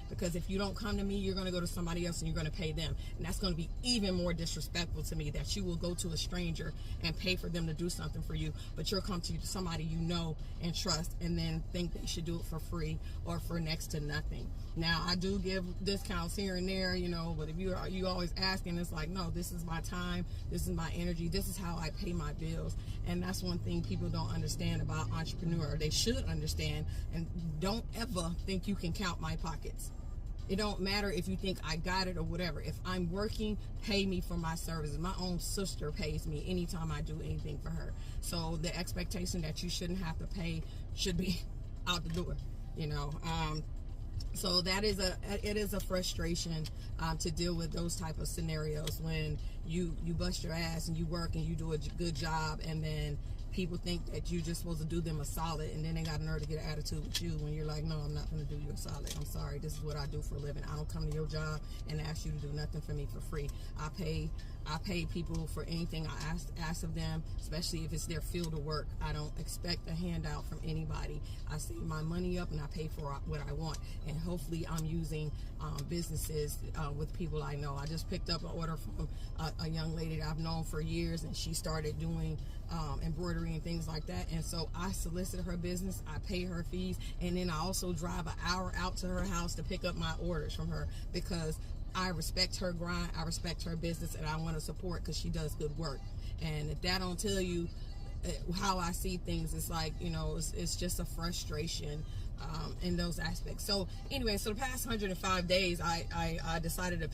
because if you don't come to me, you're going to go to somebody else and you're going to pay them, and that's going to be even more disrespectful to me, that you will go to a stranger and pay for them to do something for you, but you'll come to somebody you know and trust and then think they should do it for free or for next to nothing. Now, I do give discounts here and there, you know, but if you always asking, it's like, no, this is my time, this is my energy, this is how I pay my bills. And that's one thing people don't understand about entrepreneur. They should understand, and don't ever think you can count my pockets. It don't matter if you think I got it or whatever. If I'm working, pay me for my services. My own sister pays me anytime I do anything for her. So the expectation that you shouldn't have to pay should be out the door, you know. So it is a frustration to deal with those type of scenarios when you bust your ass and you work and you do a good job, and then people think that you're just supposed to do them a solid, and then they got a nerve to get an attitude with you when you're like, no, I'm not going to do you a solid. I'm sorry, this is what I do for a living. I don't come to your job and ask you to do nothing for me for free. I pay people for anything I ask of them, especially if it's their field of work. I don't expect a handout from anybody. I save my money up and I pay for what I want, and hopefully I'm using businesses with people I know. I just picked up an order from a young lady that I've known for years, and she started doing embroidery and things like that, and so I solicit her business, I pay her fees, and then I also drive an hour out to her house to pick up my orders from her, because I respect her grind, I respect her business, and I want to support because she does good work. And if that don't tell you how I see things, it's like, you know, it's just a frustration in those aspects. So anyway, so the past 105 days, I decided to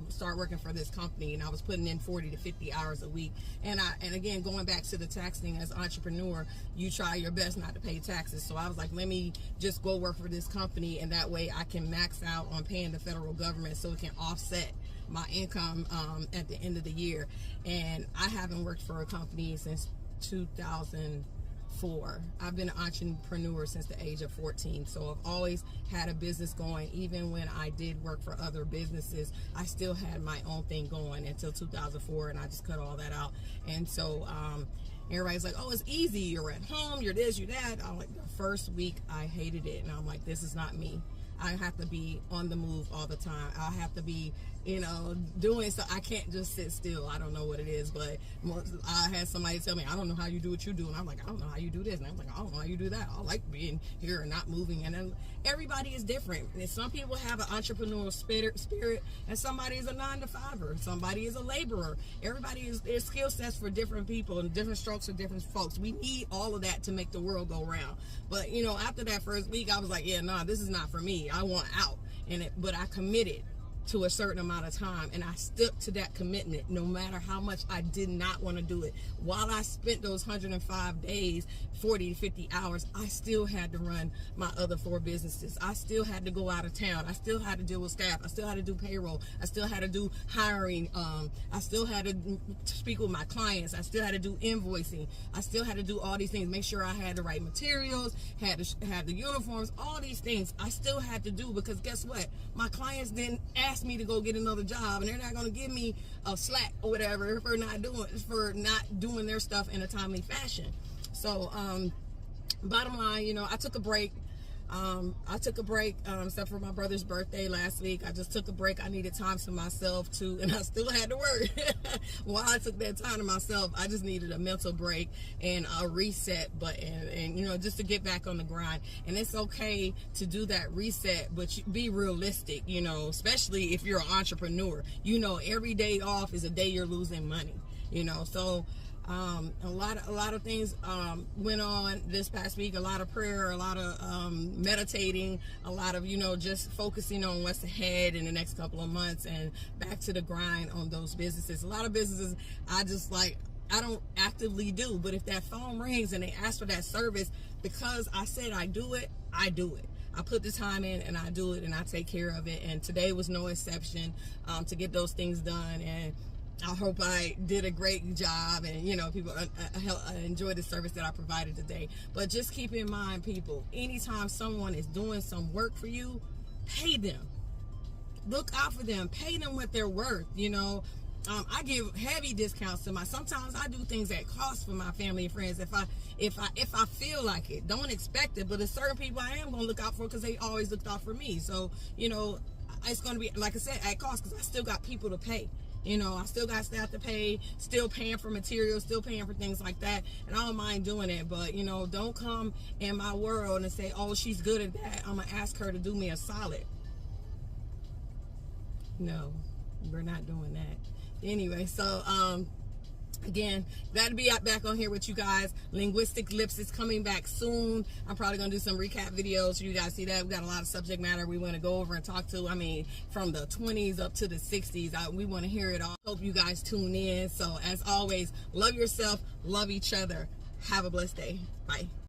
start working for this company, and I was putting in 40 to 50 hours a week. And again, going back to the tax thing, as an entrepreneur, you try your best not to pay taxes. So I was like, let me just go work for this company, and that way I can max out on paying the federal government so it can offset my income at the end of the year. And I haven't worked for a company since 2004. I've been an entrepreneur since the age of 14, so I've always had a business going. Even when I did work for other businesses, I still had my own thing going until 2004, and I just cut all that out. And so everybody's like, oh, it's easy, you're at home, you're this, you're that. I'm like, the first week I hated it, and I'm like, this is not me. I have to be on the move all the time. I have to be, you know, doing so. I can't just sit still. I don't know what it is, but I had somebody tell me, I don't know how you do what you do. And I'm like, I don't know how you do this. And I'm like, I don't know how you do that. I like being here and not moving. And then everybody is different. And some people have an entrepreneurial spirit, and somebody is a 9-to-5er. Somebody is a laborer. Everybody there's skill sets for different people and different strokes for different folks. We need all of that to make the world go round. But, you know, after that first week, I was like, yeah, nah, this is not for me. I want out. But I committed to a certain amount of time, and I stuck to that commitment no matter how much I did not want to do it. While I spent those 105 days, 40 to 50 hours, I still had to run my other 4 businesses. I still had to go out of town. I still had to deal with staff. I still had to do payroll. I still had to do hiring. I still had to speak with my clients. I still had to do invoicing. I still had to do all these things, make sure I had the right materials, had the uniforms, all these things I still had to do, because guess what? My clients didn't ask me to go get another job, and they're not going to give me a slack or whatever for not doing their stuff in a timely fashion. So bottom line, you know, I took a break. Except for my brother's birthday last week. I just took a break. I needed time to myself too, and I still had to work. While I took that time to myself, I just needed a mental break and a reset button, and you know, just to get back on the grind. And it's okay to do that reset, but be realistic, you know, especially if you're an entrepreneur. You know, every day off is a day you're losing money, you know. So a lot of things went on this past week. A lot of prayer, a lot of meditating, a lot of, you know, just focusing on what's ahead in the next couple of months, and back to the grind on those businesses. A lot of businesses I don't actively do, but if that phone rings and they ask for that service, because I said I do it, I do it. I put the time in and I do it, and I take care of it. And today was no exception to get those things done. And I hope I did a great job, and you know, people enjoy the service that I provided today. But just keep in mind, people, anytime someone is doing some work for you, pay them. Look out for them. Pay them what they're worth. You know, I give heavy discounts to sometimes I do things at cost for my family and friends if I feel like it. Don't expect it, but there's certain people I am going to look out for because they always looked out for me. So, you know, it's going to be, like I said, at cost, because I still got people to pay. You know, I still got staff to pay, still paying for materials, still paying for things like that. And I don't mind doing it. But, you know, don't come in my world and say, oh, she's good at that, I'm going to ask her to do me a solid. No, we're not doing that. Anyway, so, again, glad to be back on here with you guys. Linguistic Lips is coming back soon. I'm probably going to do some recap videos so you guys see that. We got a lot of subject matter we want to go over and talk to. I mean, from the 20s up to the 60s. We want to hear it all. Hope you guys tune in. So, as always, love yourself, love each other. Have a blessed day. Bye.